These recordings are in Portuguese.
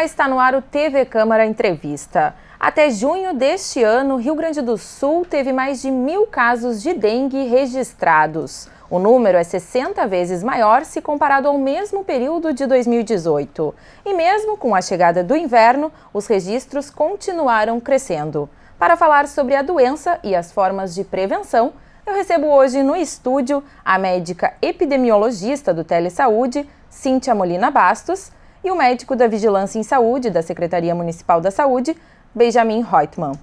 está no ar o TV Câmara Entrevista. Até junho deste ano, Rio Grande do Sul teve mais de 1.000 casos de dengue registrados. O número é 60 vezes maior se comparado ao mesmo período de 2018. E mesmo com a chegada do inverno, os registros continuaram crescendo. Para falar sobre a doença e as formas de prevenção, eu recebo hoje no estúdio a médica epidemiologista do Telesaúde, Cíntia Molina Bastos, e o médico da Vigilância em Saúde da Secretaria Municipal da Saúde, Benjamin Reutemann.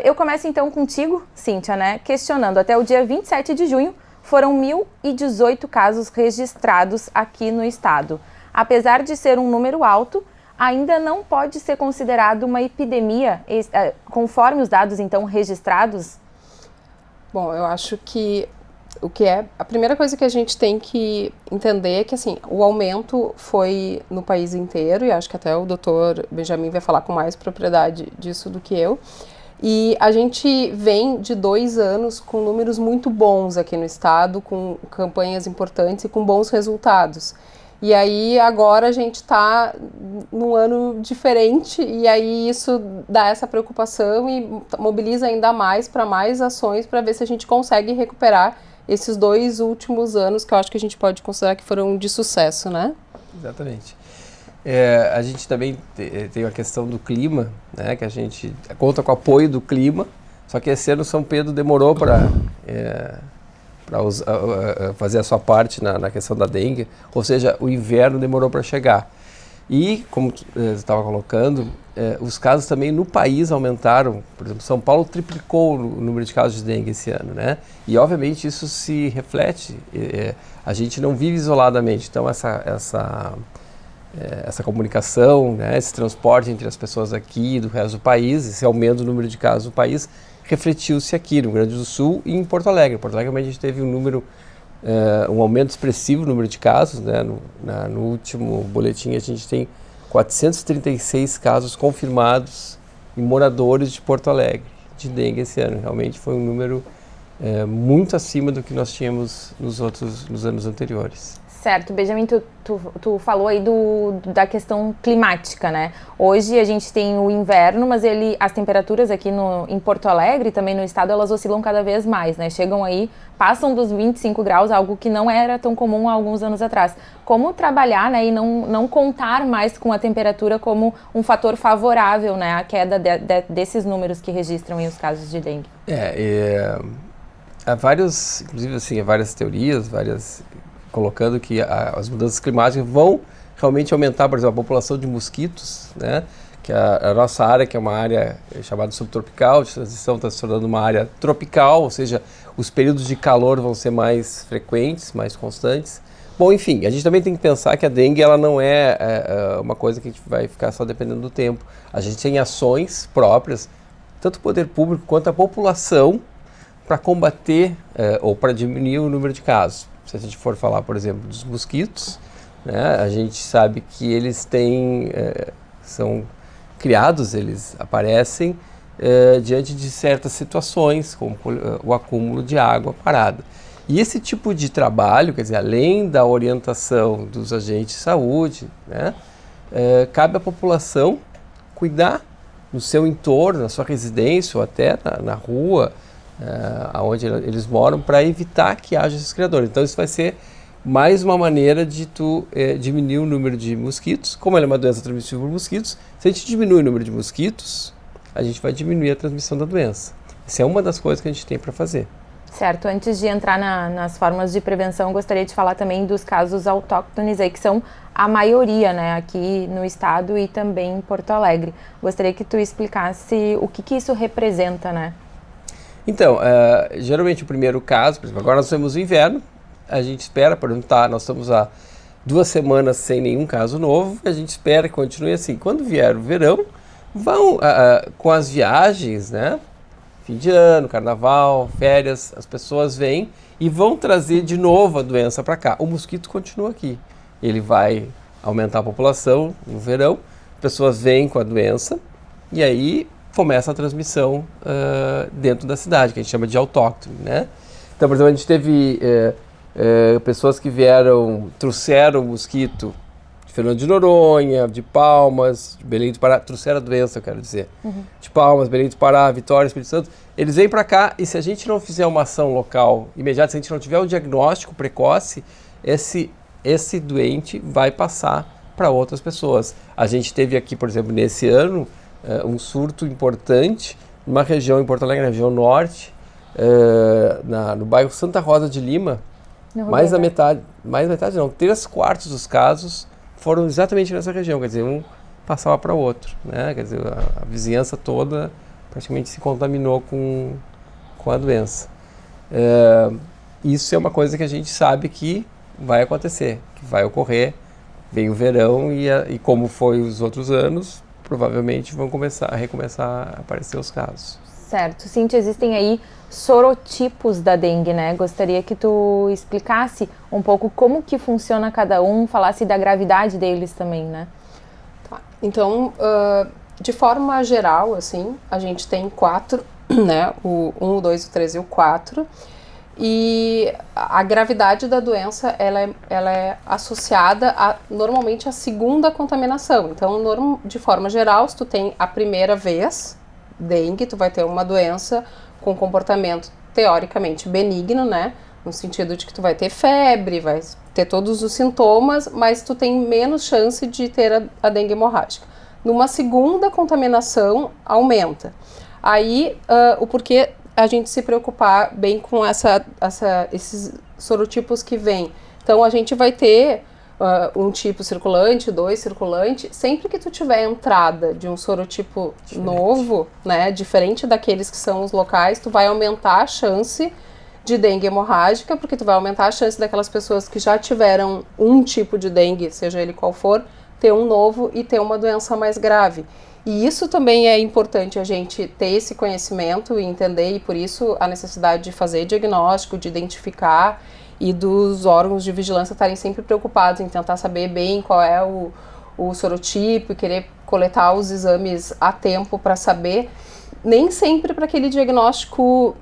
Eu começo então contigo, Cíntia, questionando. Até o dia 27 de junho foram 1.018 casos registrados aqui no estado. Apesar de ser um número alto, ainda não pode ser considerado uma epidemia, conforme os dados então registrados? Bom, eu acho que a primeira coisa que a gente tem que entender é que assim, o aumento foi no país inteiro, e acho que até o doutor Benjamin vai falar com mais propriedade disso do que eu. E a gente vem de 2 anos com números muito bons aqui no estado, com campanhas importantes e com bons resultados. E aí agora a gente está num ano diferente, e aí isso dá essa preocupação e mobiliza ainda mais para mais ações para ver se a gente consegue recuperar esses 2 últimos anos que eu acho que a gente pode considerar que foram de sucesso, né? Exatamente. A gente também tem a questão do clima, né, que a gente conta com o apoio do clima, só que esse ano São Pedro demorou para fazer a sua parte na questão da dengue, ou seja, o inverno demorou para chegar. E, como você estava colocando, os casos também no país aumentaram. Por exemplo, São Paulo triplicou o número de casos de dengue esse ano, né? E, obviamente, isso se reflete. A gente não vive isoladamente. Então, essa comunicação, né, esse transporte entre as pessoas aqui e do resto do país, esse aumento do número de casos no país, refletiu-se aqui no Rio Grande do Sul e em Porto Alegre. Em Porto Alegre, a gente teve um aumento expressivo no número de casos, né? No último boletim a gente tem 436 casos confirmados em moradores de Porto Alegre de dengue esse ano. Realmente foi um número muito acima do que nós tínhamos nos anos anteriores. Certo, Benjamin, tu falou aí da questão climática, né? Hoje a gente tem o inverno, mas as temperaturas aqui em Porto Alegre, também no estado, elas oscilam cada vez mais, né? Chegam aí, passam dos 25 graus, algo que não era tão comum há alguns anos atrás. Como trabalhar, né, e não contar mais com a temperatura como um fator favorável, né, à queda desses números que registram aí os casos de dengue? Há várias teorias, colocando que as mudanças climáticas vão realmente aumentar, por exemplo, a população de mosquitos, né? Que a nossa área, que é uma área chamada subtropical, de transição, está se tornando uma área tropical, ou seja, os períodos de calor vão ser mais frequentes, mais constantes. Bom, enfim, a gente também tem que pensar que a dengue ela não é uma coisa que a gente vai ficar só dependendo do tempo. A gente tem ações próprias, tanto o poder público quanto a população, para combater ou para diminuir o número de casos. Se a gente for falar, por exemplo, dos mosquitos, né, a gente sabe que eles são criados, eles aparecem diante de certas situações, como o acúmulo de água parada. E esse tipo de trabalho, quer dizer, além da orientação dos agentes de saúde, né, cabe à população cuidar no seu entorno, na sua residência ou até na rua, onde eles moram, para evitar que haja esses criadores. Então isso vai ser mais uma maneira de diminuir o número de mosquitos. Como ela é uma doença transmissível por mosquitos, se a gente diminui o número de mosquitos, a gente vai diminuir a transmissão da doença. Essa é uma das coisas que a gente tem para fazer. Certo, antes de entrar nas formas de prevenção, gostaria de falar também dos casos autóctones aí, que são a maioria, né, aqui no estado e também em Porto Alegre. Gostaria que tu explicasse o que isso representa, né? Então, geralmente o primeiro caso, por exemplo, agora nós temos o inverno, a gente espera, por exemplo, nós estamos há 2 semanas sem nenhum caso novo, a gente espera que continue assim. Quando vier o verão, vão com as viagens, né? Fim de ano, carnaval, férias, as pessoas vêm e vão trazer de novo a doença para cá. O mosquito continua aqui, ele vai aumentar a população no verão, as pessoas vêm com a doença e aí começa a transmissão dentro da cidade, que a gente chama de autóctone, né? Então, por exemplo, a gente teve pessoas que trouxeram o mosquito Fernando de Noronha, de Palmas, de Belém do Pará, trouxeram a doença, eu quero dizer. De Palmas, Belém do Pará, Vitória, Espírito Santo, eles vêm para cá e se a gente não fizer uma ação local imediata, se a gente não tiver um diagnóstico precoce, esse doente vai passar para outras pessoas. A gente teve aqui, por exemplo, nesse ano, um surto importante numa região em Porto Alegre, na região norte, no bairro Santa Rosa de Lima, mais da metade não, 3/4 dos casos foram exatamente nessa região, quer dizer, um passava para o outro, né? Quer dizer, a vizinhança toda praticamente se contaminou com a doença. Isso é uma coisa que a gente sabe que vai acontecer, que vai ocorrer, vem o verão e como foi os outros anos, provavelmente vão recomeçar a aparecer os casos. Certo. Cíntia, existem aí sorotipos da dengue, né? Gostaria que tu explicasse um pouco como que funciona cada um, falasse da gravidade deles também, né? Tá. Então, de forma geral, assim, a gente tem 4, né? O 1, o 2, o 3 e o 4. E a gravidade da doença, ela é associada normalmente à segunda contaminação. Então, de forma geral, se tu tem a primeira vez dengue, tu vai ter uma doença com comportamento teoricamente benigno, né? No sentido de que tu vai ter febre, vai ter todos os sintomas, mas tu tem menos chance de ter a dengue hemorrágica. Numa segunda contaminação, aumenta. Aí, o porquê a gente se preocupar bem com esses sorotipos que vêm. Então, a gente vai ter um tipo circulante, 2 circulante, sempre que tu tiver entrada de um sorotipo novo, né, diferente daqueles que são os locais, tu vai aumentar a chance de dengue hemorrágica, porque tu vai aumentar a chance daquelas pessoas que já tiveram um tipo de dengue, seja ele qual for, ter um novo e ter uma doença mais grave. E isso também é importante a gente ter esse conhecimento e entender, e por isso a necessidade de fazer diagnóstico, de identificar, e dos órgãos de vigilância estarem sempre preocupados em tentar saber bem qual é o sorotipo e querer coletar os exames a tempo para saber, nem sempre para aquele diagnóstico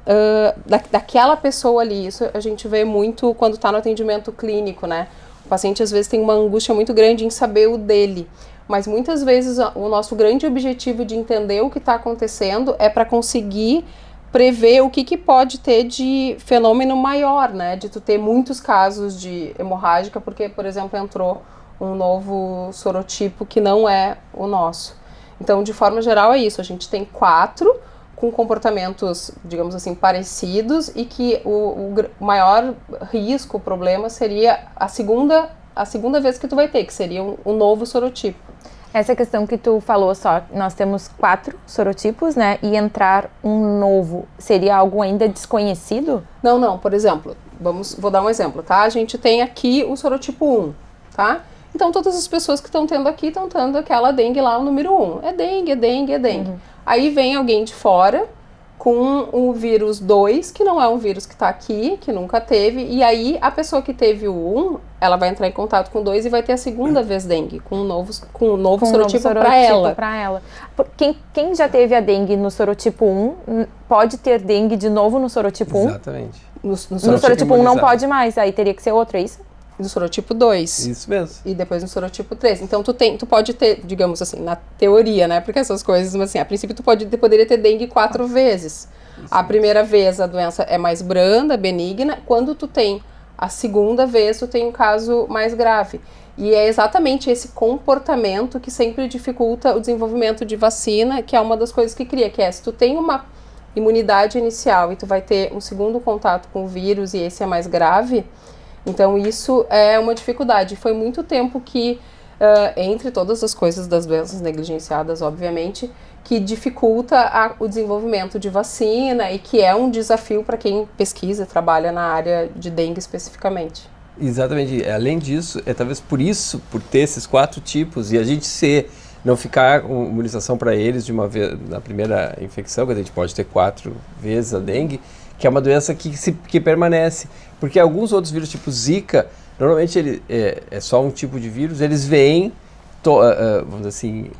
daquela pessoa ali. Isso a gente vê muito quando está no atendimento clínico, né? O paciente às vezes tem uma angústia muito grande em saber o dele, mas muitas vezes o nosso grande objetivo de entender o que está acontecendo é para conseguir prever o que pode ter de fenômeno maior, né? De tu ter muitos casos de hemorrágica, porque, por exemplo, entrou um novo sorotipo que não é o nosso. Então, de forma geral, é isso. A gente tem 4 com comportamentos, digamos assim, parecidos e que o maior risco, o problema, seria a segunda vez que tu vai ter, que seria um novo sorotipo. Essa questão que tu falou só, nós temos 4 sorotipos, né? E entrar um novo, seria algo ainda desconhecido? Não. Por exemplo, vou dar um exemplo, tá? A gente tem aqui o sorotipo 1, tá? Então, todas as pessoas que estão tendo aqui estão tendo aquela dengue lá, o número 1. É dengue. Uhum. Aí vem alguém de fora com o vírus 2, que não é um vírus que está aqui, que nunca teve, e aí a pessoa que teve o 1, ela vai entrar em contato com o 2 e vai ter a segunda vez dengue, com um novo sorotipo para ela. Quem já teve a dengue no sorotipo 1, pode ter dengue de novo no sorotipo 1? Exatamente. No sorotipo 1 não pode mais, aí teria que ser outro, é isso? No sorotipo 2. Isso mesmo. E depois no sorotipo 3. Então, tu pode ter, digamos assim, na teoria, né? Porque essas coisas, mas assim, a princípio tu poderia ter dengue 4 vezes. Isso a primeira vez a doença é mais branda, benigna. Quando tu tem a segunda vez, tu tem um caso mais grave. E é exatamente esse comportamento que sempre dificulta o desenvolvimento de vacina, que é uma das coisas que cria, que é se tu tem uma imunidade inicial e tu vai ter um segundo contato com o vírus e esse é mais grave. Então, isso é uma dificuldade. Foi muito tempo que, entre todas as coisas das doenças negligenciadas, obviamente, que dificulta o desenvolvimento de vacina e que é um desafio para quem pesquisa, trabalha na área de dengue especificamente. Exatamente. Além disso, talvez por ter esses 4 tipos e a gente não ficar com imunização para eles de uma vez na primeira infecção, que a gente pode ter 4 vezes a dengue, que é uma doença que permanece. Porque alguns outros vírus, tipo Zika, normalmente ele é só um tipo de vírus, eles vêm, vamos dizer assim,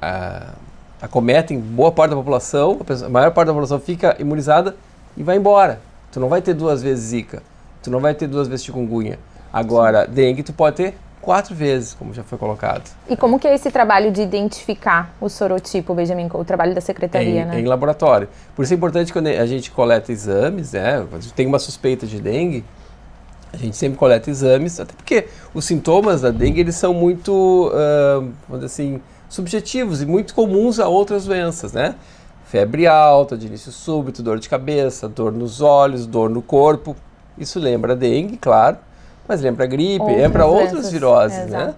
acometem boa parte da população, a maior parte da população fica imunizada e vai embora. Tu não vai ter 2 vezes Zika, tu não vai ter 2 vezes chikungunya. Agora, dengue tu pode ter 4 vezes, como já foi colocado. E como que é esse trabalho de identificar o sorotipo, Benjamin, o trabalho da secretaria, né? Em laboratório. Por isso é importante quando a gente coleta exames, né? Quando tem uma suspeita de dengue, a gente sempre coleta exames, até porque os sintomas da dengue, eles são muito, vamos dizer assim, subjetivos e muito comuns a outras doenças, né? Febre alta, de início súbito, dor de cabeça, dor nos olhos, dor no corpo. Isso lembra dengue, claro, mas lembra gripe, lembra outras viroses, né?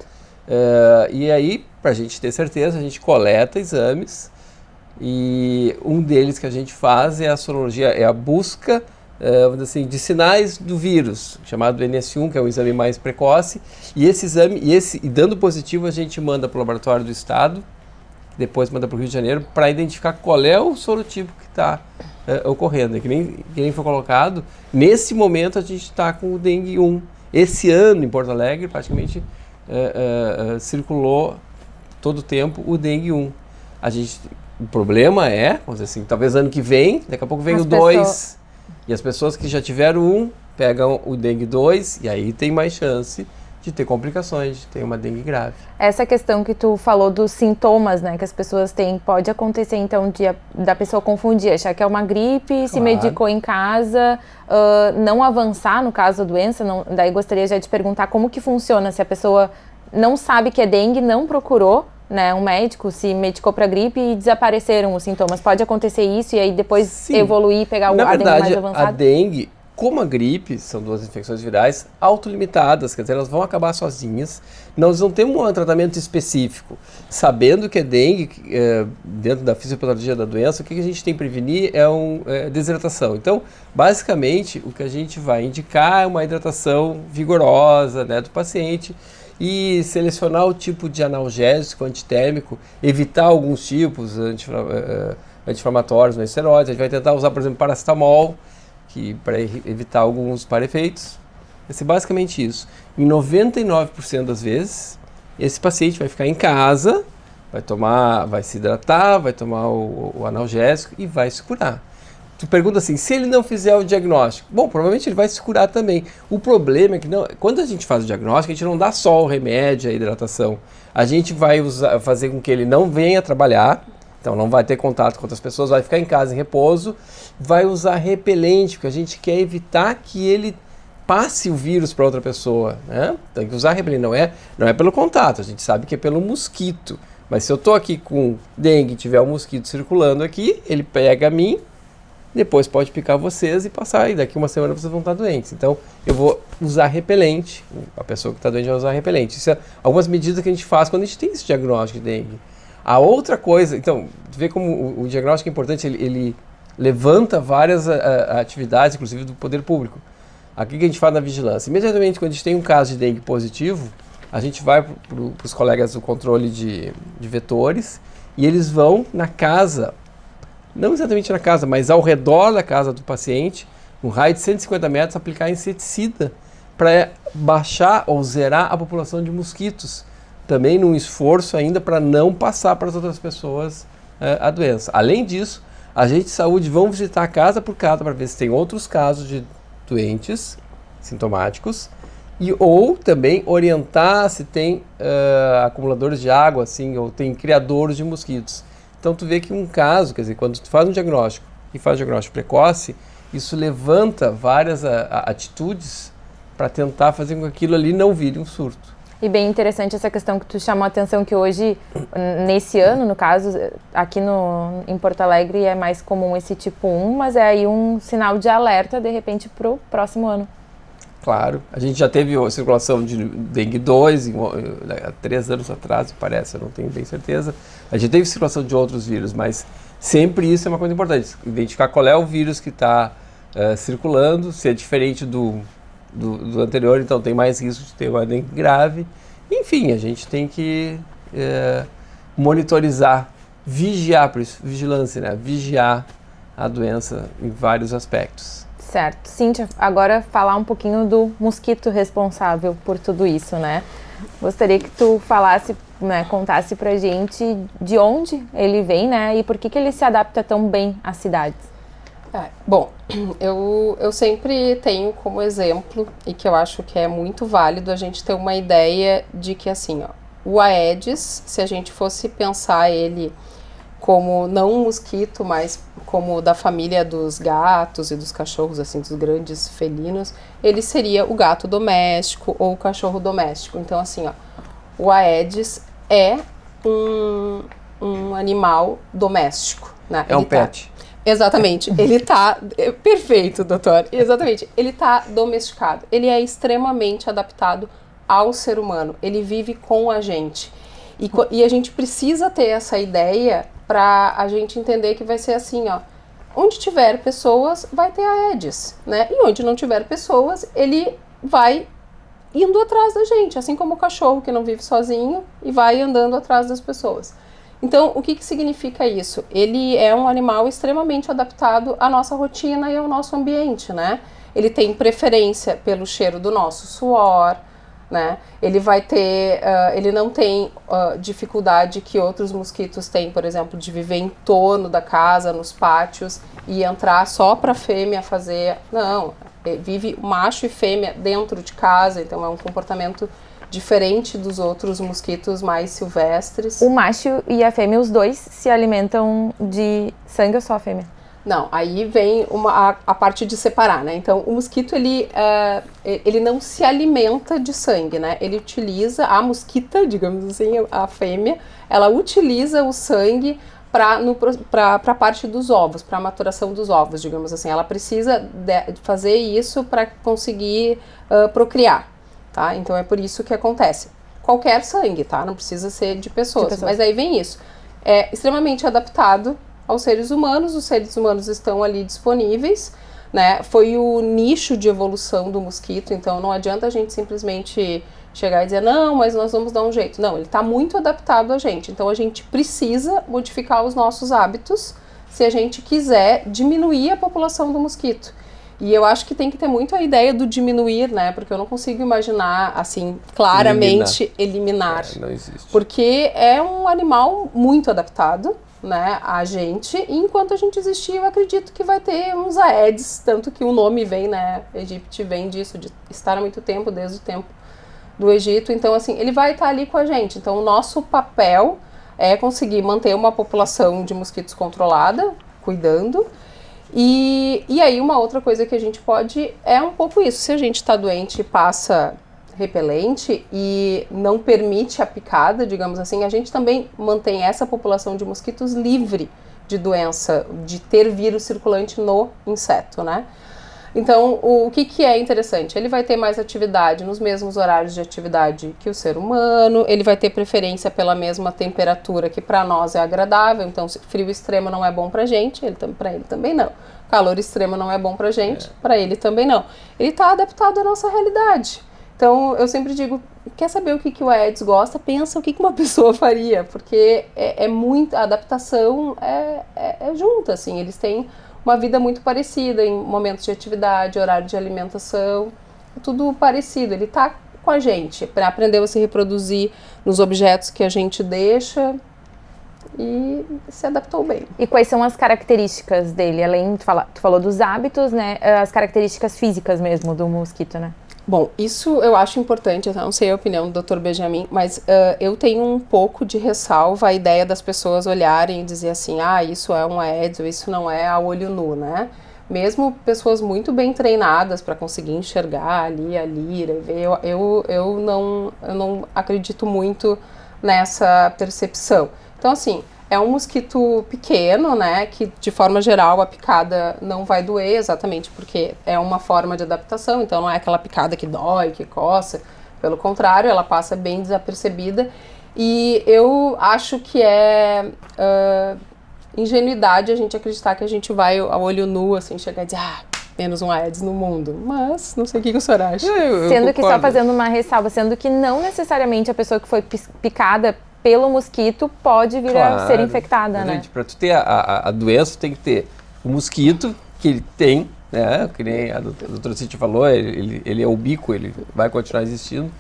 E aí, para a gente ter certeza, a gente coleta exames e um deles que a gente faz é a sorologia, é a busca vamos dizer assim, de sinais do vírus, chamado NS1, que é um exame mais precoce, e esse exame, e dando positivo, a gente manda para o laboratório do estado, depois manda para o Rio de Janeiro, para identificar qual é o sorotipo que está ocorrendo. Que nem foi colocado, nesse momento a gente está com o dengue 1. Esse ano, em Porto Alegre, praticamente circulou todo o tempo o dengue 1. O problema é, vamos dizer assim, talvez ano que vem, daqui a pouco vem o 2, e as pessoas que já tiveram 1 pegam o dengue 2 e aí tem mais chance de ter complicações, de ter uma dengue grave. Essa questão que tu falou dos sintomas, né, que as pessoas têm, pode acontecer então da pessoa confundir, achar que é uma gripe, claro, se medicou em casa, não avançar no caso da doença, daí gostaria já de perguntar como que funciona, se a pessoa não sabe que é dengue, não procurou, né, um médico, se medicou para gripe e desapareceram os sintomas. Pode acontecer isso e aí depois evoluir e pegar a dengue mais avançada? A dengue, como a gripe, são 2 infecções virais autolimitadas, quer dizer, elas vão acabar sozinhas. Nós não temos um tratamento específico. Sabendo que é dengue, dentro da fisiopatologia da doença, o que a gente tem que prevenir é desidratação. Então, basicamente, o que a gente vai indicar é uma hidratação vigorosa, né, do paciente, e selecionar o tipo de analgésico, antitérmico, evitar alguns tipos anti-inflamatórios, não esteroides. A gente vai tentar usar, por exemplo, paracetamol, para evitar alguns para-efeitos. Vai ser basicamente isso. Em 99% das vezes, esse paciente vai ficar em casa, vai se hidratar, vai tomar o analgésico e vai se curar. Tu pergunta assim, se ele não fizer o diagnóstico, bom, provavelmente ele vai se curar também. O problema é que quando a gente faz o diagnóstico, a gente não dá só o remédio, a hidratação. A gente vai fazer com que ele não venha trabalhar, então não vai ter contato com outras pessoas, vai ficar em casa em repouso, vai usar repelente, porque a gente quer evitar que ele passe o vírus para outra pessoa, né? Tem que usar repelente, não é pelo contato, a gente sabe que é pelo mosquito. Mas se eu estou aqui com dengue e tiver um mosquito circulando aqui, ele pega a mim, depois pode picar vocês e passar, e daqui uma semana vocês vão estar doentes. Então, eu vou usar repelente, a pessoa que está doente vai usar repelente. Isso é algumas medidas que a gente faz quando a gente tem esse diagnóstico de dengue. A outra coisa, então, tu vê como o diagnóstico é importante, ele levanta várias atividades, inclusive do poder público. Aqui que a gente faz na vigilância. Imediatamente, quando a gente tem um caso de dengue positivo, a gente vai para os colegas do controle de vetores e eles vão na casa, não exatamente na casa, mas ao redor da casa do paciente, um raio de 150 metros, aplicar inseticida para baixar ou zerar a população de mosquitos. Também num esforço ainda para não passar para as outras pessoas a doença. Além disso, agentes de saúde vão visitar casa por casa para ver se tem outros casos de doentes sintomáticos ou também orientar se tem acumuladores de água, assim, ou tem criadouros de mosquitos. Então tu vê que um caso, quer dizer, quando tu faz um diagnóstico e faz um diagnóstico precoce, isso levanta várias atitudes para tentar fazer com que aquilo ali não vire um surto. E bem interessante essa questão que tu chamou a atenção, que hoje, nesse ano, no caso, aqui em Porto Alegre é mais comum esse tipo 1, mas é aí um sinal de alerta, de repente, para o próximo ano. Claro, a gente já teve a circulação de dengue 2 há 3 anos atrás, parece, eu não tenho bem certeza. A gente teve circulação de outros vírus, mas sempre isso é uma coisa importante, identificar qual é o vírus que está circulando, se é diferente do anterior, então tem mais risco de ter uma dengue grave. Enfim, a gente tem que monitorizar, vigiar, por isso, vigilância, né? Vigiar a doença em vários aspectos. Certo. Cíntia, agora falar um pouquinho do mosquito responsável por tudo isso, né? Gostaria que tu falasse, né, contasse pra gente de onde ele vem, né, e por que ele se adapta tão bem às cidades. Bom, eu sempre tenho como exemplo, e que eu acho que é muito válido, a gente ter uma ideia de que, assim, ó, o Aedes, se a gente fosse pensar ele como não um mosquito, mas como da família dos gatos e dos cachorros, assim, dos grandes felinos, ele seria o gato doméstico ou o cachorro doméstico. Então, assim, ó, o Aedes é um animal doméstico, né? É um pet. Exatamente, ele tá, perfeito, doutor, exatamente, ele tá domesticado, ele é extremamente adaptado ao ser humano, ele vive com a gente, e a gente precisa ter essa ideia para a gente entender que vai ser assim, ó, onde tiver pessoas, vai ter Aedes, né, e onde não tiver pessoas, ele vai indo atrás da gente, assim como o cachorro que não vive sozinho e vai andando atrás das pessoas. Então, o que significa isso? Ele é um animal extremamente adaptado à nossa rotina e ao nosso ambiente, né? Ele tem preferência pelo cheiro do nosso suor, né? Ele vai ter, ele não tem dificuldade que outros mosquitos têm, por exemplo, de viver em torno da casa, nos pátios, e entrar só para a fêmea fazer. Não, vive macho e fêmea dentro de casa, então é um comportamento diferente dos outros mosquitos mais silvestres. O macho e a fêmea, os dois, se alimentam de sangue ou só a fêmea? Não, aí vem a parte de separar, né? Então, o mosquito, ele não se alimenta de sangue, né? Ele utiliza, a mosquita, digamos assim, a fêmea, ela utiliza o sangue para a parte dos ovos, para a maturação dos ovos, digamos assim. Ela precisa fazer isso para conseguir procriar. Tá? Então é por isso que acontece. Qualquer sangue, tá? Não precisa ser de pessoas. Mas aí vem isso. É extremamente adaptado aos seres humanos, os seres humanos estão ali disponíveis, né? Foi o nicho de evolução do mosquito, então não adianta a gente simplesmente chegar e dizer, não, mas nós vamos dar um jeito. Não, ele está muito adaptado a gente, então a gente precisa modificar os nossos hábitos se a gente quiser diminuir a população do mosquito. E eu acho que tem que ter muito a ideia do diminuir, né? Porque eu não consigo imaginar, assim, claramente eliminar. Não existe. Porque é um animal muito adaptado, né, a gente. E enquanto a gente existir, eu acredito que vai ter uns Aedes, tanto que o nome vem, né? Egito vem disso, de estar há muito tempo, desde o tempo do Egito. Então, assim, ele vai estar ali com a gente. Então, o nosso papel é conseguir manter uma população de mosquitos controlada, cuidando. E aí uma outra coisa que a gente pode é um pouco isso, se a gente está doente e passa repelente e não permite a picada, digamos assim, a gente também mantém essa população de mosquitos livre de doença, de ter vírus circulante no inseto, né? Então, o que é interessante? Ele vai ter mais atividade nos mesmos horários de atividade que o ser humano, ele vai ter preferência pela mesma temperatura que para nós é agradável, então frio extremo não é bom pra gente, para ele também não. Calor extremo não é bom pra gente, para ele também não. Ele está adaptado à nossa realidade. Então, eu sempre digo, quer saber o que o Aedes gosta? Pensa o que uma pessoa faria, porque a adaptação é junta, assim, eles têm uma vida muito parecida em momentos de atividade, horário de alimentação, é tudo parecido. Ele está com a gente, aprendeu a se reproduzir nos objetos que a gente deixa e se adaptou bem. E quais são as características dele? Além, tu falou dos hábitos, né? As características físicas mesmo do mosquito, né? Bom, isso eu acho importante, eu não sei a opinião do Dr. Benjamin, mas eu tenho um pouco de ressalva a ideia das pessoas olharem e dizer assim, isso é um Aedes ou isso não é a olho nu, né? Mesmo pessoas muito bem treinadas para conseguir enxergar ali a lira e ver, eu não acredito muito nessa percepção. Então, assim, é um mosquito pequeno, né, que de forma geral a picada não vai doer, exatamente porque é uma forma de adaptação, então não é aquela picada que dói, que coça, pelo contrário, ela passa bem desapercebida. E eu acho que é ingenuidade a gente acreditar que a gente vai ao olho nu, assim, chegar e dizer, menos um Aedes no mundo, mas não sei o que o senhor acha. Sendo que, só fazendo uma ressalva, sendo que não necessariamente a pessoa que foi picada pelo mosquito pode vir a ser infectada, né? Para tu ter a doença, tem que ter o mosquito, que ele tem, né? Que nem a doutora Cíntia falou, ele é ubíquo, ele vai continuar existindo.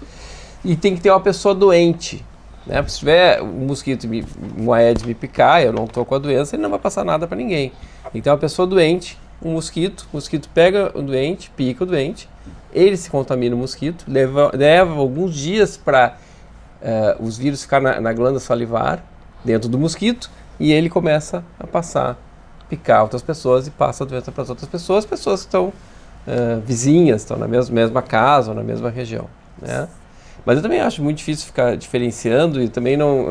E tem que ter uma pessoa doente, né? Se tiver um mosquito, um Aedes me picar, eu não estou com a doença, ele não vai passar nada para ninguém. Tem que ter uma pessoa doente o mosquito pega o doente, pica o doente, ele se contamina o mosquito, leva alguns dias para os vírus ficar na glândula salivar, dentro do mosquito, e ele começa a picar outras pessoas e passa a doença para as outras pessoas que estão vizinhas, estão na mesma casa ou na mesma região, né? Mas eu também acho muito difícil ficar diferenciando e também não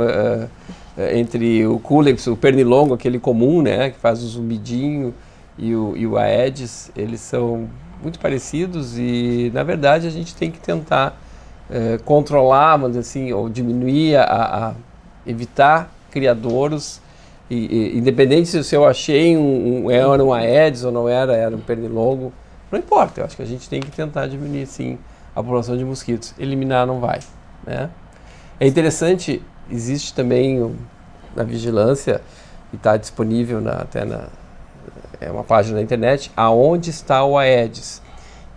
entre o Culex, o pernilongo, aquele comum, né, que faz o zumbidinho, e o Aedes, eles são muito parecidos e, na verdade, a gente tem que tentar controlar, vamos dizer assim, ou diminuir, evitar criadouros, independente se eu achei era um Aedes ou não era um pernilongo, não importa, eu acho que a gente tem que tentar diminuir, sim, a população de mosquitos. Eliminar não vai, né? É interessante, existe também na vigilância, e está disponível é uma página na internet, aonde está o Aedes.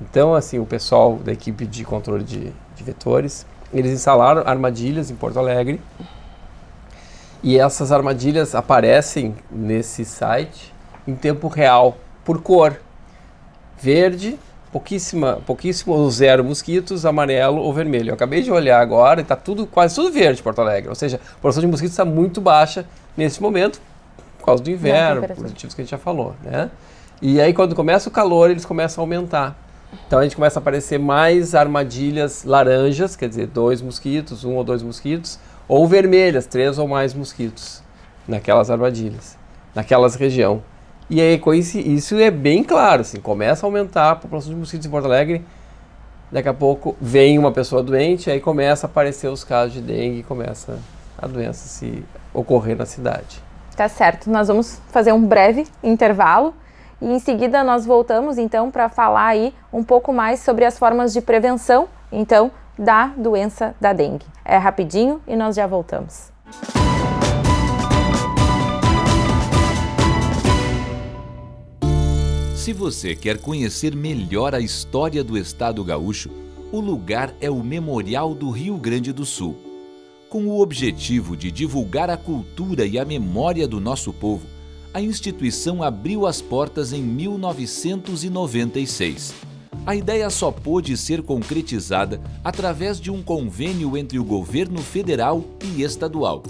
Então, assim, o pessoal da equipe de controle de vetores, eles instalaram armadilhas em Porto Alegre, e essas armadilhas aparecem nesse site em tempo real, por cor. Verde, pouquíssimo ou zero mosquitos, amarelo ou vermelho. Eu acabei de olhar agora e está quase tudo verde em Porto Alegre. Ou seja, a população de mosquitos está muito baixa nesse momento, por causa do inverno, por motivos que a gente já falou, né? E aí, quando começa o calor, eles começam a aumentar. Então, a gente começa a aparecer mais armadilhas laranjas, quer dizer, 2 mosquitos, 1 ou 2 mosquitos, ou vermelhas, 3 ou mais mosquitos naquelas armadilhas, naquelas regiões. E aí, isso é bem claro, assim, começa a aumentar a população de mosquitos em Porto Alegre, daqui a pouco vem uma pessoa doente, aí começa a aparecer os casos de dengue, começa a doença se ocorrer na cidade. Tá certo, nós vamos fazer um breve intervalo e em seguida nós voltamos então para falar aí um pouco mais sobre as formas de prevenção, então, da doença da dengue. É rapidinho e nós já voltamos. Se você quer conhecer melhor a história do estado gaúcho, o lugar é o Memorial do Rio Grande do Sul. Com o objetivo de divulgar a cultura e a memória do nosso povo, a instituição abriu as portas em 1996. A ideia só pôde ser concretizada através de um convênio entre o governo federal e estadual.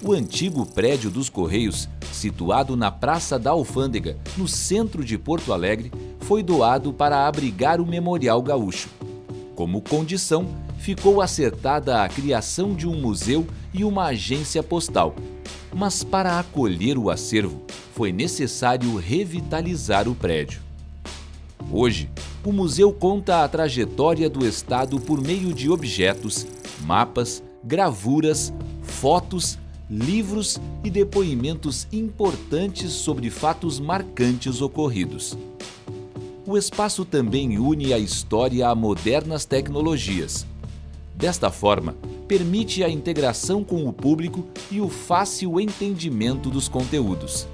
O antigo prédio dos Correios, situado na Praça da Alfândega, no centro de Porto Alegre, foi doado para abrigar o Memorial Gaúcho. Como condição, ficou acertada a criação de um museu e uma agência postal. Mas para acolher o acervo, foi necessário revitalizar o prédio. Hoje, o museu conta a trajetória do estado por meio de objetos, mapas, gravuras, fotos, livros e depoimentos importantes sobre fatos marcantes ocorridos. O espaço também une a história a modernas tecnologias. Desta forma, permite a integração com o público e o fácil entendimento dos conteúdos.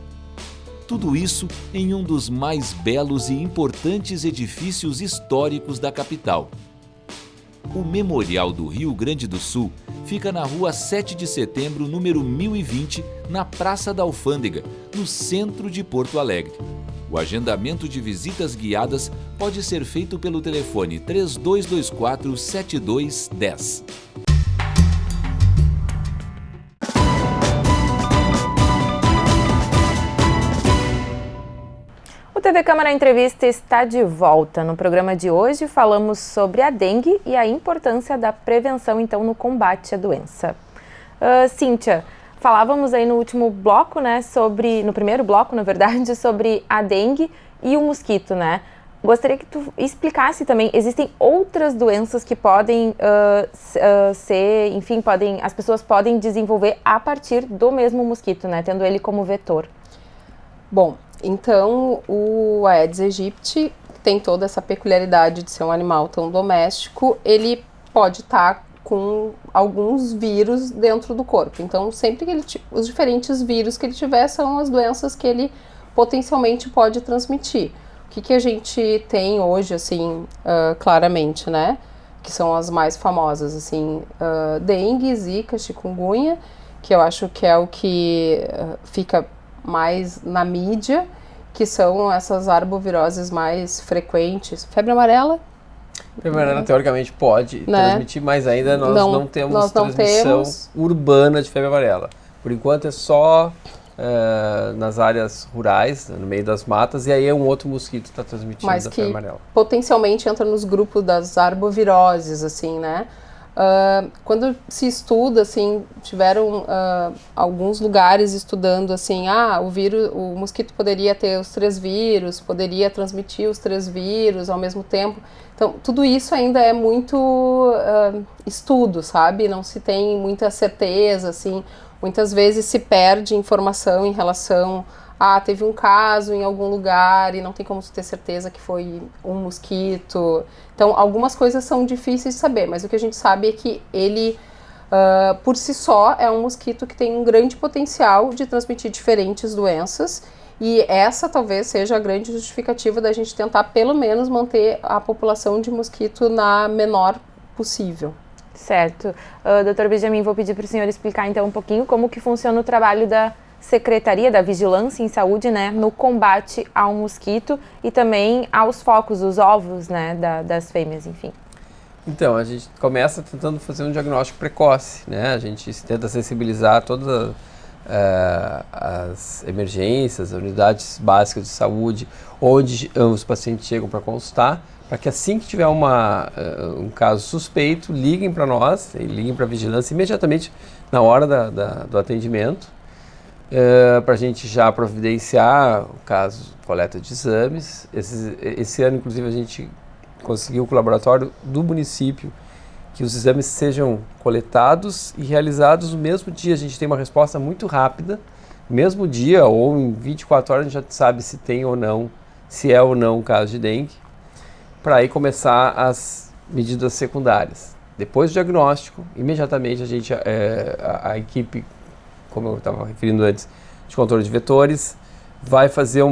Tudo isso em um dos mais belos e importantes edifícios históricos da capital. O Memorial do Rio Grande do Sul fica na Rua 7 de Setembro, número 1020, na Praça da Alfândega, no centro de Porto Alegre. O agendamento de visitas guiadas pode ser feito pelo telefone 3224-7210. O TV Câmara Entrevista está de volta. No programa de hoje falamos sobre a dengue e a importância da prevenção, então, no combate à doença. Cíntia, falávamos aí no último bloco, né, no primeiro bloco, na verdade, sobre a dengue e o mosquito, né? Gostaria que tu explicasse também, existem outras doenças que podem as pessoas podem desenvolver a partir do mesmo mosquito, né, tendo ele como vetor. Bom, então o Aedes aegypti tem toda essa peculiaridade de ser um animal tão doméstico, ele pode estar com alguns vírus dentro do corpo. Então, sempre que os diferentes vírus que ele tiver são as doenças que ele potencialmente pode transmitir. O que a gente tem hoje, assim, claramente, né? Que são as mais famosas, assim, dengue, zika, chikungunya, que eu acho que é o que fica mais na mídia, que são essas arboviroses mais frequentes. Febre amarela? Febre amarela, teoricamente, pode transmitir, mas ainda nós não temos transmissão urbana de febre amarela. Por enquanto é só nas áreas rurais, no meio das matas, e aí é um outro mosquito que está transmitindo a febre amarela. Potencialmente entra nos grupos das arboviroses, assim, né? Quando se estuda, assim, tiveram alguns lugares estudando, assim, o mosquito poderia ter os 3 vírus, poderia transmitir os 3 vírus ao mesmo tempo. Então, tudo isso ainda é muito estudo, sabe? Não se tem muita certeza, assim. Muitas vezes se perde informação em relação teve um caso em algum lugar e não tem como ter certeza que foi um mosquito. Então, algumas coisas são difíceis de saber, mas o que a gente sabe é que ele, por si só, é um mosquito que tem um grande potencial de transmitir diferentes doenças, e essa talvez seja a grande justificativa da gente tentar, pelo menos, manter a população de mosquito na menor possível. Certo. Dr. Benjamin, vou pedir para o senhor explicar, então, um pouquinho como que funciona o trabalho da Secretaria da Vigilância em Saúde, né, no combate ao mosquito e também aos focos, os ovos, né, das fêmeas, enfim. Então, a gente começa tentando fazer um diagnóstico precoce, né, a gente tenta sensibilizar todas as emergências, as unidades básicas de saúde, onde os pacientes chegam para consultar, para que assim que tiver um caso suspeito, liguem para nós, liguem para a vigilância imediatamente na hora do atendimento, para a gente já providenciar o caso, coleta de exames. Esse ano, inclusive, a gente conseguiu com o laboratório do município que os exames sejam coletados e realizados no mesmo dia. A gente tem uma resposta muito rápida, no mesmo dia ou em 24 horas a gente já sabe se tem ou não, se é ou não um caso de dengue, para aí começar as medidas secundárias. Depois do diagnóstico, imediatamente a equipe, como eu estava referindo antes, de controle de vetores, vai fazer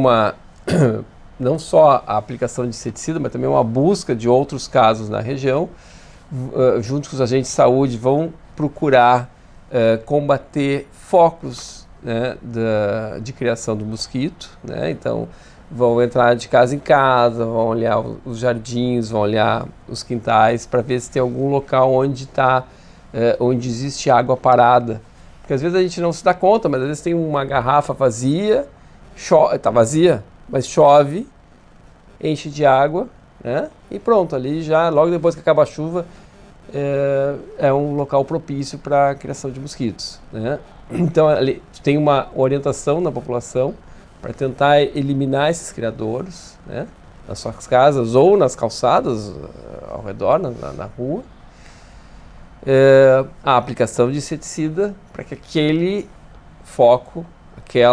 não só a aplicação de inseticida, mas também uma busca de outros casos na região. Junto com os agentes de saúde, vão procurar combater focos, né, de criação do mosquito, né? Então, vão entrar de casa em casa, vão olhar os jardins, vão olhar os quintais, para ver se tem algum local onde existe água parada. Porque às vezes a gente não se dá conta, mas às vezes tem uma garrafa vazia, está vazia, mas chove, enche de água, né? E pronto, ali já, logo depois que acaba a chuva, é um local propício para a criação de mosquitos, né? Então, ali tem uma orientação na população para tentar eliminar esses criadouros, né, nas suas casas ou nas calçadas ao redor, na rua. A aplicação de inseticida para que aquele foco,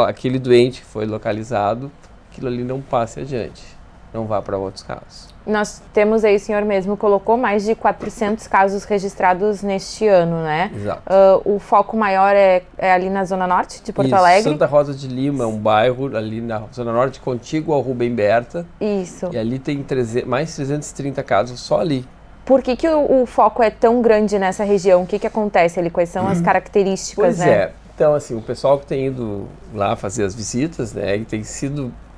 aquele doente que foi localizado, aquilo ali não passe adiante, não vá para outros casos. Nós temos aí, o senhor mesmo colocou, mais de 400 casos registrados neste ano, né? Exato. O foco maior é ali na Zona Norte de Porto Alegre? Santa Rosa de Lima é um bairro ali na Zona Norte, contíguo ao Rubem Berta. Isso. E ali tem mais 330 casos só ali. Por que o foco é tão grande nessa região? O que acontece ali? Quais são as características, pois né? É. Então, assim, o pessoal que tem ido lá fazer as visitas, né,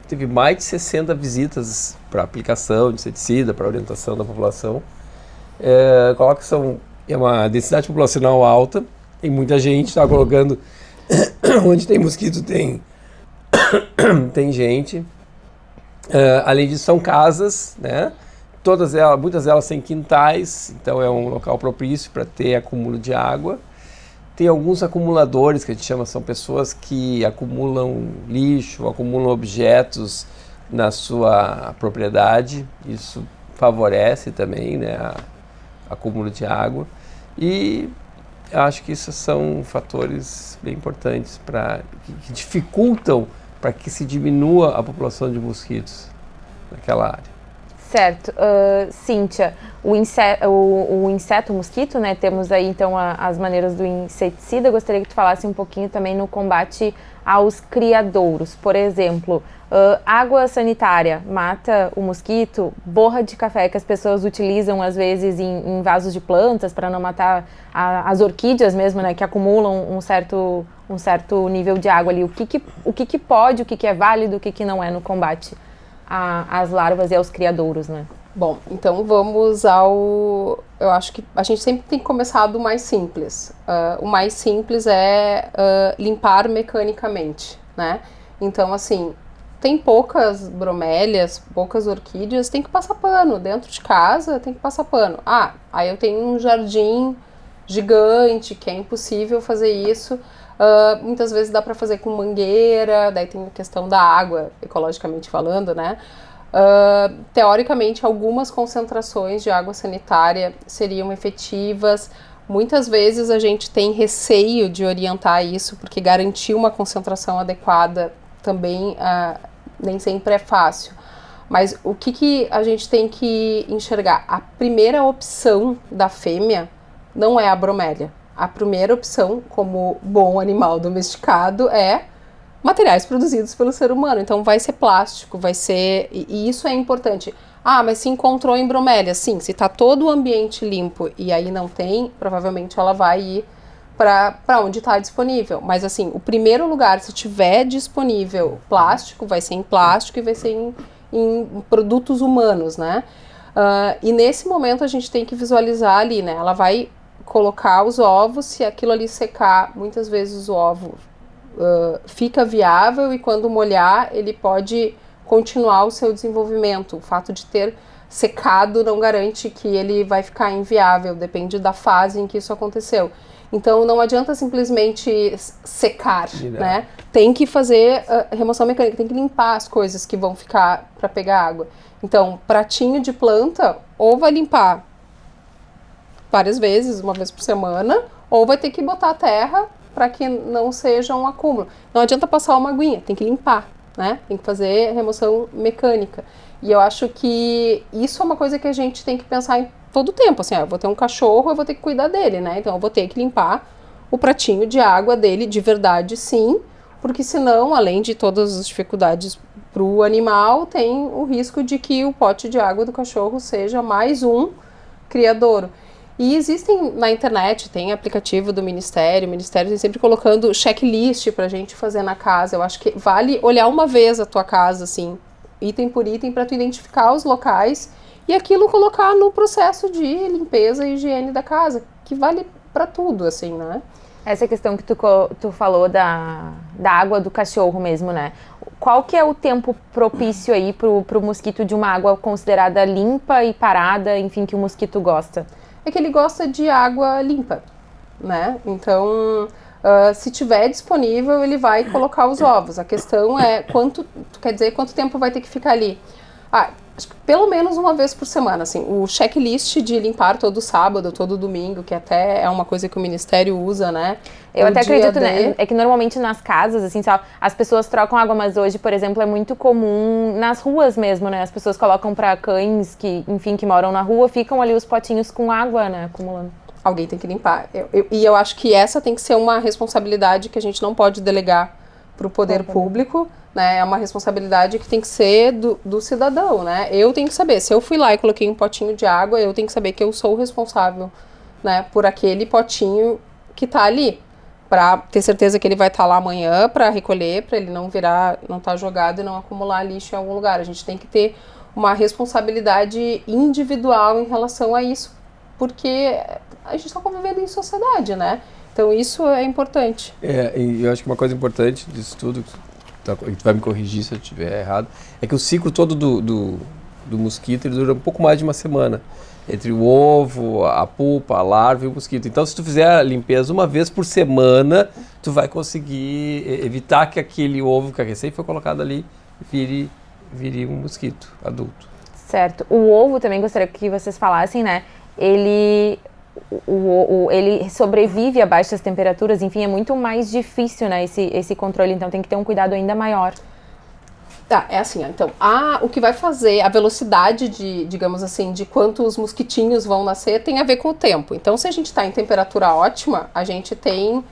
teve mais de 60 visitas para aplicação de inseticida, para orientação da população. Coloca que é uma densidade populacional alta, tem muita gente, está colocando onde tem mosquito tem gente. Além disso, são casas, né? Muitas delas têm quintais, então é um local propício para ter acúmulo de água. Tem alguns acumuladores, que a gente chama, são pessoas que acumulam lixo, acumulam objetos na sua propriedade. Isso favorece também, né, acúmulo de água. E acho que isso são fatores bem importantes que dificultam para que se diminua a população de mosquitos naquela área. Certo. Cíntia, o inseto, o mosquito, né? Temos aí então as maneiras do inseticida. Eu gostaria que tu falasse um pouquinho também no combate aos criadouros. Por exemplo, Água sanitária mata o mosquito, borra de café que as pessoas utilizam às vezes em vasos de plantas para não matar as orquídeas mesmo, né, que acumulam um certo nível de água ali. O que pode, o que é válido, o que não é no combate às larvas e aos criadouros, né? Bom, então vamos ao... Eu acho que a gente sempre tem que começar do mais simples. O mais simples é limpar mecanicamente, né? Então, assim, tem poucas bromélias, poucas orquídeas, tem que passar pano. Dentro de casa tem que passar pano. Aí eu tenho um jardim gigante, que é impossível fazer isso. Muitas vezes dá para fazer com mangueira, daí tem a questão da água, ecologicamente falando, né? Teoricamente, algumas concentrações de água sanitária seriam efetivas. Muitas vezes a gente tem receio de orientar isso, porque garantir uma concentração adequada também nem sempre é fácil. Mas o que a gente tem que enxergar? A primeira opção da fêmea não é a bromélia. A primeira opção, como bom animal domesticado, é materiais produzidos pelo ser humano. Então vai ser plástico, vai ser... E isso é importante. Mas se encontrou em bromélia, sim, se está todo o ambiente limpo e aí não tem, provavelmente ela vai ir para onde está disponível. Mas assim, o primeiro lugar, se tiver disponível plástico, vai ser em plástico e vai ser em produtos humanos, né? E nesse momento a gente tem que visualizar ali, né? Ela vai colocar os ovos, se aquilo ali secar, muitas vezes o ovo fica viável e quando molhar ele pode continuar o seu desenvolvimento. O fato de ter secado não garante que ele vai ficar inviável, depende da fase em que isso aconteceu. Então não adianta simplesmente secar, né? Tem que fazer remoção mecânica, tem que limpar as coisas que vão ficar para pegar água. Então, pratinho de planta, ou vai limpar várias vezes, uma vez por semana, ou vai ter que botar a terra para que não seja um acúmulo. Não adianta passar uma aguinha, tem que limpar, né? Tem que fazer remoção mecânica. E eu acho que isso é uma coisa que a gente tem que pensar em todo o tempo. Assim, eu vou ter um cachorro, eu vou ter que cuidar dele, né? Então eu vou ter que limpar o pratinho de água dele de verdade, sim, porque senão, além de todas as dificuldades para o animal, tem o risco de que o pote de água do cachorro seja mais um criadouro. E existem na internet, tem aplicativo do Ministério, o Ministério tem sempre colocando checklist pra gente fazer na casa. Eu acho que vale olhar uma vez a tua casa, assim, item por item, para tu identificar os locais e aquilo colocar no processo de limpeza e higiene da casa, que vale para tudo, assim, né? Essa questão que tu falou da água do cachorro mesmo, né? Qual que é o tempo propício aí pro mosquito de uma água considerada limpa e parada, enfim, que o mosquito gosta? É que ele gosta de água limpa, né? Então, se tiver disponível, ele vai colocar os ovos. A questão é quanto tempo vai ter que ficar ali. Acho que pelo menos uma vez por semana, assim. O checklist de limpar todo sábado, todo domingo, que até é uma coisa que o Ministério usa, né? Eu até acredito, né? É que normalmente nas casas, assim, as pessoas trocam água, mas hoje, por exemplo, é muito comum nas ruas mesmo, né? As pessoas colocam para cães que, enfim, que moram na rua, ficam ali os potinhos com água, né? Acumulando. Alguém tem que limpar. E eu acho que essa tem que ser uma responsabilidade que a gente não pode delegar para o poder público, né? É uma responsabilidade que tem que ser do cidadão, né? Eu tenho que saber, se eu fui lá e coloquei um potinho de água, eu tenho que saber que eu sou o responsável, né, por aquele potinho que tá ali, para ter certeza que ele vai estar lá amanhã para recolher, para ele não estar jogado e não acumular lixo em algum lugar. A gente tem que ter uma responsabilidade individual em relação a isso, porque a gente está convivendo em sociedade, né? Então isso é importante. E eu acho que uma coisa importante disso tudo, tu vai me corrigir se eu estiver errado, é que o ciclo todo do mosquito ele dura um pouco mais de uma semana. Entre o ovo, a pupa, a larva e o mosquito. Então, se tu fizer a limpeza uma vez por semana, tu vai conseguir evitar que aquele ovo que a recém foi colocado ali vire um mosquito adulto. Certo. O ovo também gostaria que vocês falassem, né? Ele sobrevive a baixas temperaturas, enfim, é muito mais difícil, né, esse controle, então tem que ter um cuidado ainda maior. É assim, então, o que vai fazer a velocidade digamos assim, de quantos mosquitinhos vão nascer tem a ver com o tempo. Então, se a gente está em temperatura ótima, a gente tem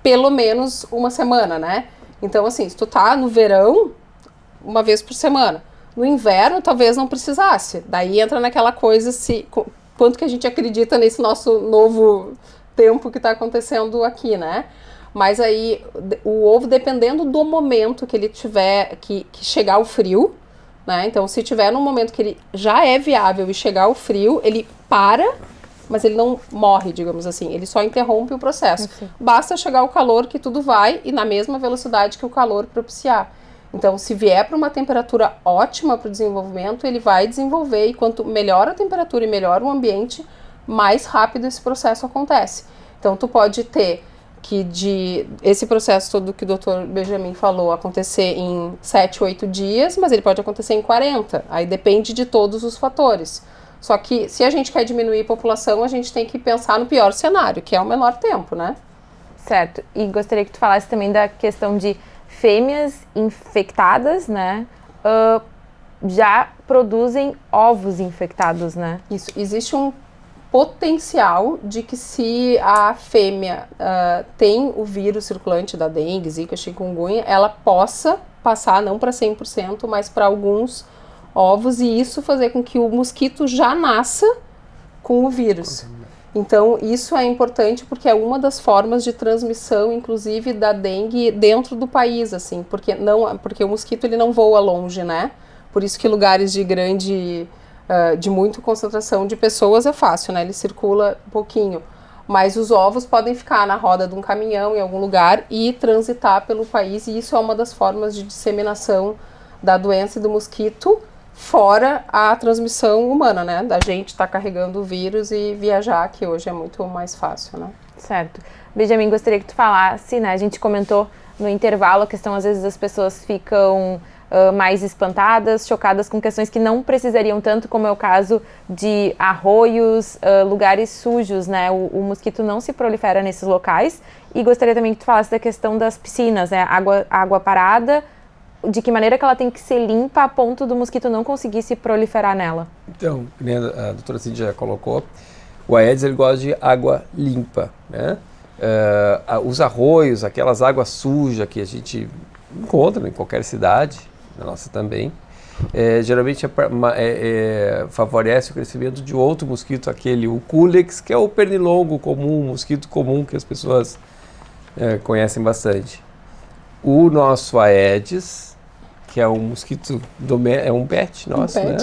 pelo menos uma semana, né? Então, assim, se tu tá no verão, uma vez por semana. No inverno, talvez não precisasse. Daí entra naquela coisa, quanto que a gente acredita nesse nosso novo tempo que está acontecendo aqui, né? Mas aí, o ovo, dependendo do momento que ele tiver, que chegar o frio, né? Então, se tiver num momento que ele já é viável e chegar o frio, ele para, mas ele não morre, digamos assim. Ele só interrompe o processo. Basta chegar o calor que tudo vai e na mesma velocidade que o calor propiciar. Então, se vier para uma temperatura ótima para o desenvolvimento, ele vai desenvolver, e quanto melhor a temperatura e melhor o ambiente, mais rápido esse processo acontece. Então, tu pode ter que esse processo todo que o Dr. Benjamin falou acontecer em 7, 8 dias, mas ele pode acontecer em 40. Aí depende de todos os fatores. Só que se a gente quer diminuir a população, a gente tem que pensar no pior cenário, que é o menor tempo, né? Certo. E gostaria que tu falasse também da questão de fêmeas infectadas, né, já produzem ovos infectados, né? Isso. Existe um potencial de que, se a fêmea tem o vírus circulante da dengue, zika, chikungunya, ela possa passar não para 100%, mas para alguns ovos, e isso fazer com que o mosquito já nasça com o vírus. Então, isso é importante porque é uma das formas de transmissão, inclusive, da dengue dentro do país, assim, porque o mosquito ele não voa longe, né? Por isso que lugares de muita concentração de pessoas é fácil, né? Ele circula um pouquinho. Mas os ovos podem ficar na roda de um caminhão em algum lugar e transitar pelo país, e isso é uma das formas de disseminação da doença e do mosquito, fora a transmissão humana, né? Da gente estar carregando o vírus e viajar, que hoje é muito mais fácil, né? Certo. Benjamin, gostaria que tu falasse, né? A gente comentou no intervalo a questão, às vezes as pessoas ficam mais espantadas, chocadas com questões que não precisariam tanto, como é o caso de arroios, lugares sujos, né? O mosquito não se prolifera nesses locais. E gostaria também que tu falasse da questão das piscinas, né? Água parada, de que maneira que ela tem que ser limpa a ponto do mosquito não conseguir se proliferar nela? Então, a doutora Cíntia já colocou, o Aedes ele gosta de água limpa, né? Os arroios, aquelas águas sujas que a gente encontra em qualquer cidade, na nossa também, geralmente favorece o crescimento de outro mosquito, o Culex, que é o pernilongo comum, o mosquito comum que as pessoas conhecem bastante. O nosso Aedes, que é um mosquito, é um pet nosso, né?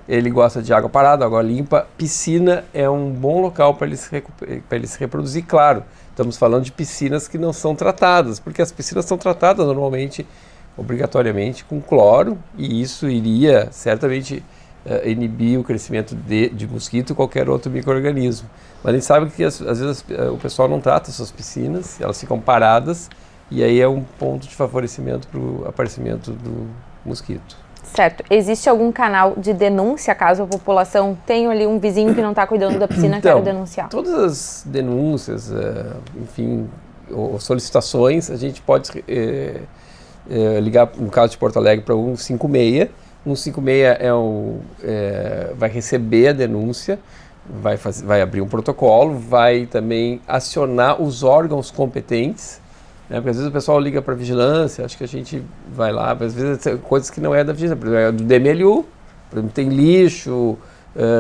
Ele gosta de água parada, água limpa. Piscina é um bom local para ele se reproduzir, claro. Estamos falando de piscinas que não são tratadas, porque as piscinas são tratadas normalmente, obrigatoriamente, com cloro, e isso iria certamente inibir o crescimento de mosquito e qualquer outro micro-organismo. Mas a gente sabe que às vezes o pessoal não trata suas piscinas, elas ficam paradas, e aí é um ponto de favorecimento para o aparecimento do mosquito. Certo. Existe algum canal de denúncia caso a população tenha ali um vizinho que não está cuidando da piscina e quer denunciar? Todas as denúncias, enfim, ou solicitações, a gente pode ligar, no caso de Porto Alegre, para o 156. O 156 vai receber a denúncia, vai abrir um protocolo, vai também acionar os órgãos competentes, né? Porque às vezes o pessoal liga para a vigilância, acho que a gente vai lá, às vezes coisas que não é da vigilância, por exemplo, é do DMLU, por exemplo, tem lixo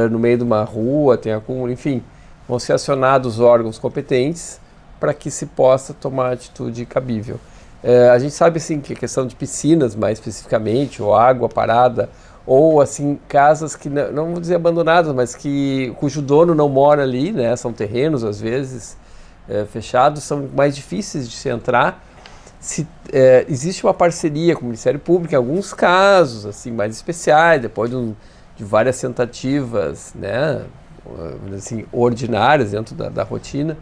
no meio de uma rua, tem acúmulo, enfim, vão ser acionados os órgãos competentes para que se possa tomar atitude cabível. A gente sabe assim que a questão de piscinas, mais especificamente, ou água parada, ou assim casas que não vou dizer abandonadas, mas cujo dono não mora ali, né? São terrenos às vezes fechados, são mais difíceis de se entrar. Existe uma parceria com o Ministério Público em alguns casos assim mais especiais, depois de várias tentativas, né? Assim, ordinárias dentro da rotina.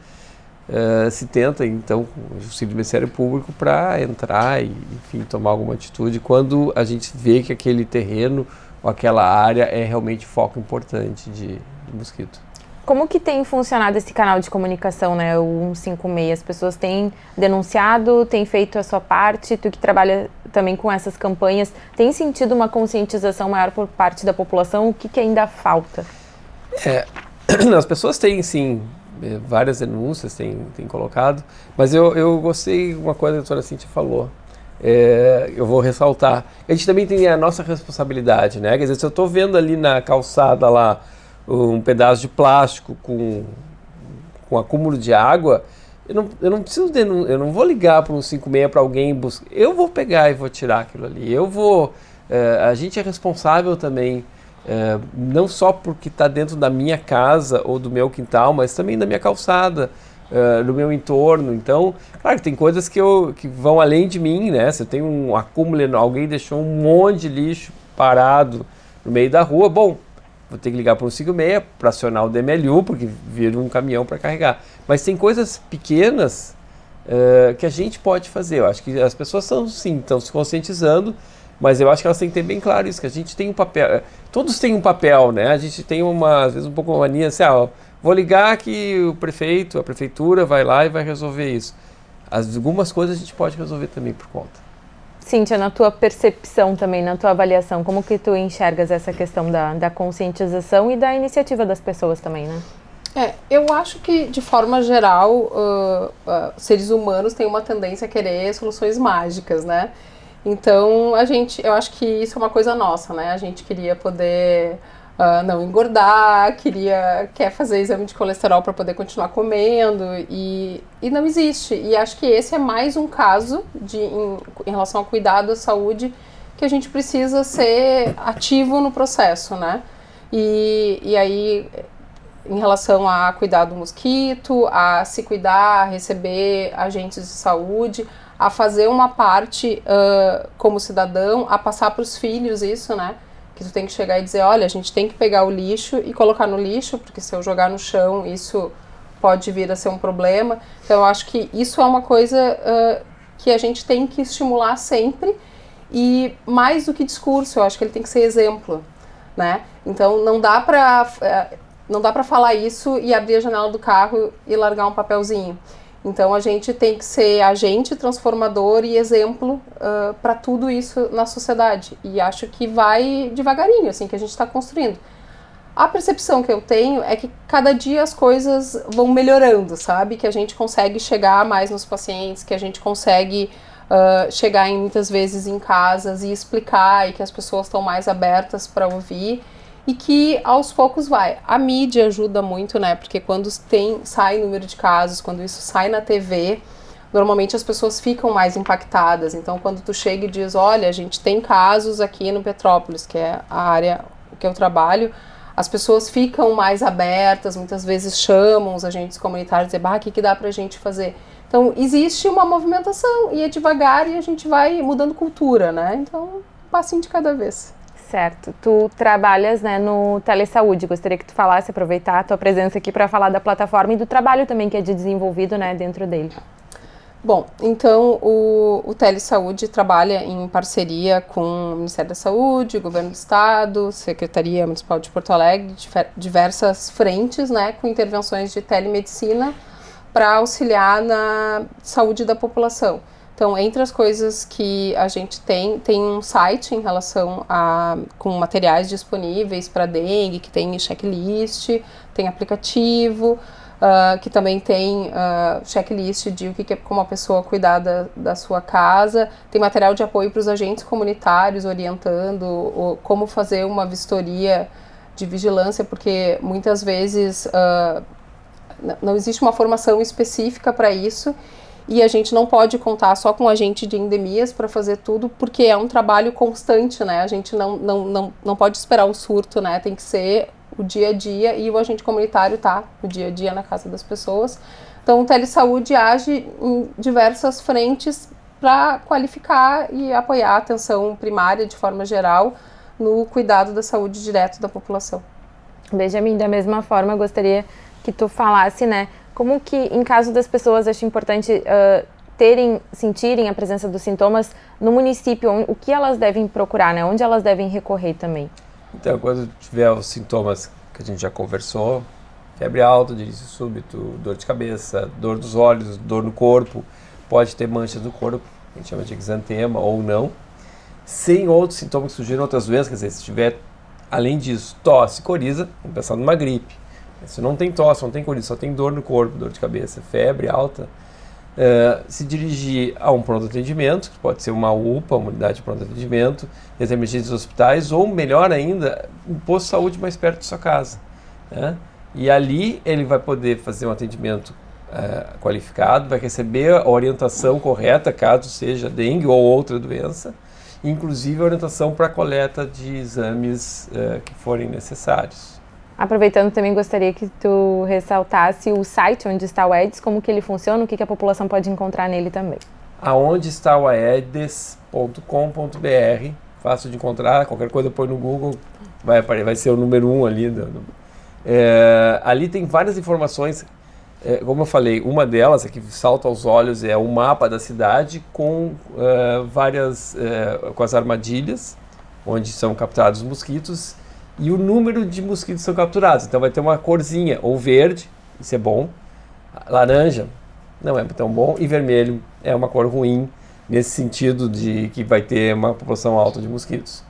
Se tenta, então, o auxílio do Ministério Público para entrar e, enfim, tomar alguma atitude quando a gente vê que aquele terreno ou aquela área é realmente foco importante de mosquito. Como que tem funcionado esse canal de comunicação, né, o 156? As pessoas têm denunciado, têm feito a sua parte, tu que trabalha também com essas campanhas, tem sentido uma conscientização maior por parte da população? O que ainda falta? As pessoas têm, sim, várias denúncias, têm colocado, mas eu gostei de uma coisa que a doutora Cíntia falou. eu vou ressaltar. A gente também tem a nossa responsabilidade, né? Quer dizer, se eu estou vendo ali na calçada lá um pedaço de plástico com acúmulo de água, eu não preciso eu não vou ligar para um 56 para alguém buscar. Eu vou pegar e vou tirar aquilo ali. A gente é responsável também, não só porque está dentro da minha casa ou do meu quintal, mas também da minha calçada, do meu entorno. Então, claro que tem coisas que vão além de mim, né? Se eu tenho um acúmulo, alguém deixou um monte de lixo parado no meio da rua, bom, vou ter que ligar para um 56 para acionar o DMLU, porque vira um caminhão para carregar. Mas tem coisas pequenas que a gente pode fazer. Eu acho que as pessoas estão se conscientizando, mas eu acho que elas têm que ter bem claro isso, que a gente tem um papel. Todos têm um papel, né? A gente tem às vezes um pouco uma mania assim, vou ligar que o prefeito, a prefeitura vai lá e vai resolver isso. Algumas coisas a gente pode resolver também por conta. Cíntia, na tua percepção também, na tua avaliação, como que tu enxergas essa questão da conscientização e da iniciativa das pessoas também, né? Eu acho que, de forma geral, seres humanos têm uma tendência a querer soluções mágicas, né? Então, eu acho que isso é uma coisa nossa, né? A gente queria poder não engordar, quer fazer exame de colesterol para poder continuar comendo e não existe. E acho que esse é mais um caso em relação ao cuidado à saúde que a gente precisa ser ativo no processo, né? E aí, em relação a cuidar do mosquito, a se cuidar, a receber agentes de saúde, a fazer uma parte como cidadão, a passar para os filhos isso, né? Que tu tem que chegar e dizer, olha, a gente tem que pegar o lixo e colocar no lixo, porque se eu jogar no chão, isso pode vir a ser um problema. Então, eu acho que isso é uma coisa que a gente tem que estimular sempre, e mais do que discurso, eu acho que ele tem que ser exemplo, né? Então, não dá para falar isso e abrir a janela do carro e largar um papelzinho. Então, a gente tem que ser agente transformador e exemplo para tudo isso na sociedade. E acho que vai devagarinho, assim, que a gente está construindo. A percepção que eu tenho é que cada dia as coisas vão melhorando, sabe? Que a gente consegue chegar mais nos pacientes, que a gente consegue chegar muitas vezes em casas e explicar, e que as pessoas estão mais abertas para ouvir. E que aos poucos vai. A mídia ajuda muito, né? Porque quando sai número de casos, quando isso sai na TV, normalmente as pessoas ficam mais impactadas. Então, quando tu chega e diz, olha, a gente tem casos aqui no Petrópolis, que é a área que eu trabalho, as pessoas ficam mais abertas, muitas vezes chamam os agentes comunitários e dizem, o que dá pra gente fazer? Então, existe uma movimentação e é devagar e a gente vai mudando cultura, né? Então, um passinho de cada vez. Certo. Tu trabalhas, né, no Telesaúde. Gostaria que tu falasse, aproveitar a tua presença aqui para falar da plataforma e do trabalho também que é desenvolvido, né, dentro dele. Bom, então o Telesaúde trabalha em parceria com o Ministério da Saúde, o Governo do Estado, Secretaria Municipal de Porto Alegre, diversas frentes, né, com intervenções de telemedicina para auxiliar na saúde da população. Então, entre as coisas que a gente tem um site em relação com materiais disponíveis para dengue, que tem checklist, tem aplicativo, que também tem checklist de como a pessoa cuidar da sua casa, tem material de apoio para os agentes comunitários orientando como fazer uma vistoria de vigilância, porque muitas vezes não existe uma formação específica para isso. E a gente não pode contar só com agente de endemias para fazer tudo, porque é um trabalho constante, né? A gente não pode esperar o surto, né? Tem que ser o dia a dia, e o agente comunitário tá o dia a dia na casa das pessoas. Então, o Telesaúde age em diversas frentes para qualificar e apoiar a atenção primária, de forma geral, no cuidado da saúde direto da população. Benjamin, da mesma forma, eu gostaria que tu falasse, né? Como que, em caso das pessoas, acho importante sentirem a presença dos sintomas no município, o que elas devem procurar, né? Onde elas devem recorrer também? Então, quando tiver os sintomas que a gente já conversou, febre alta, delírio súbito, dor de cabeça, dor dos olhos, dor no corpo, pode ter manchas no corpo, a gente chama de exantema ou não, sem outros sintomas que sugeram outras doenças, quer dizer, se tiver, além disso, tosse, coriza, vamos pensar numa gripe. Se não tem tosse, não tem coriza, só tem dor no corpo, dor de cabeça, febre alta, se dirigir a um pronto atendimento, que pode ser uma UPA, uma unidade de pronto atendimento, das emergências dos hospitais, ou melhor ainda, um posto de saúde mais perto de sua casa, né? E ali ele vai poder fazer um atendimento qualificado, vai receber a orientação correta, caso seja dengue ou outra doença, inclusive a orientação para a coleta de exames que forem necessários. Aproveitando, também gostaria que tu ressaltasse o site onde está o Aedes, como que ele funciona, o que a população pode encontrar nele também. Aonde está o aedes.com.br, fácil de encontrar, qualquer coisa põe no Google, vai ser o número 1 ali. Ali tem várias informações, como eu falei, uma delas que salta aos olhos é o mapa da cidade com com as armadilhas, onde são capturados os mosquitos, e o número de mosquitos são capturados. Então vai ter uma corzinha, ou verde, isso é bom, laranja, não é tão bom, e vermelho é uma cor ruim, nesse sentido de que vai ter uma população alta de mosquitos.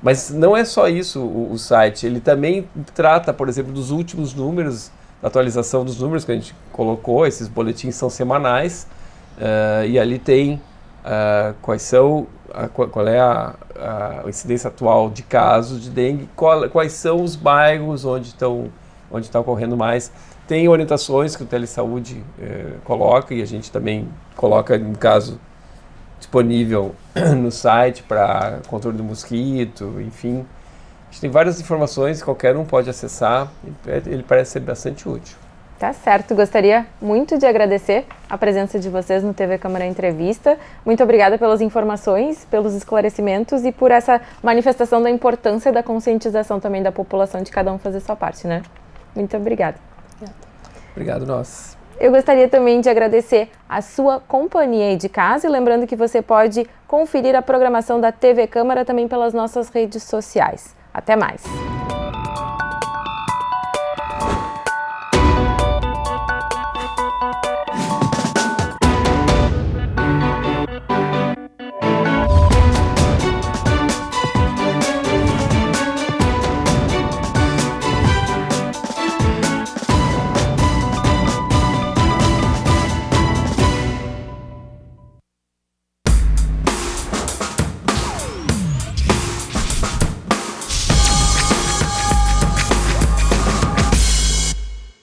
Mas não é só isso o site, ele também trata, por exemplo, dos últimos números, da atualização dos números que a gente colocou, esses boletins são semanais, e ali tem qual é a incidência atual de casos de dengue, quais são os bairros onde está ocorrendo mais. Tem orientações que o Telesaúde coloca, e a gente também coloca, no caso, disponível no site para controle do mosquito, enfim. A gente tem várias informações, qualquer um pode acessar, ele parece ser bastante útil. Tá certo, gostaria muito de agradecer a presença de vocês no TV Câmara Entrevista. Muito obrigada pelas informações, pelos esclarecimentos e por essa manifestação da importância da conscientização também da população, de cada um fazer sua parte, né? Muito obrigada. Obrigado, nós. Eu gostaria também de agradecer a sua companhia aí de casa e lembrando que você pode conferir a programação da TV Câmara também pelas nossas redes sociais. Até mais!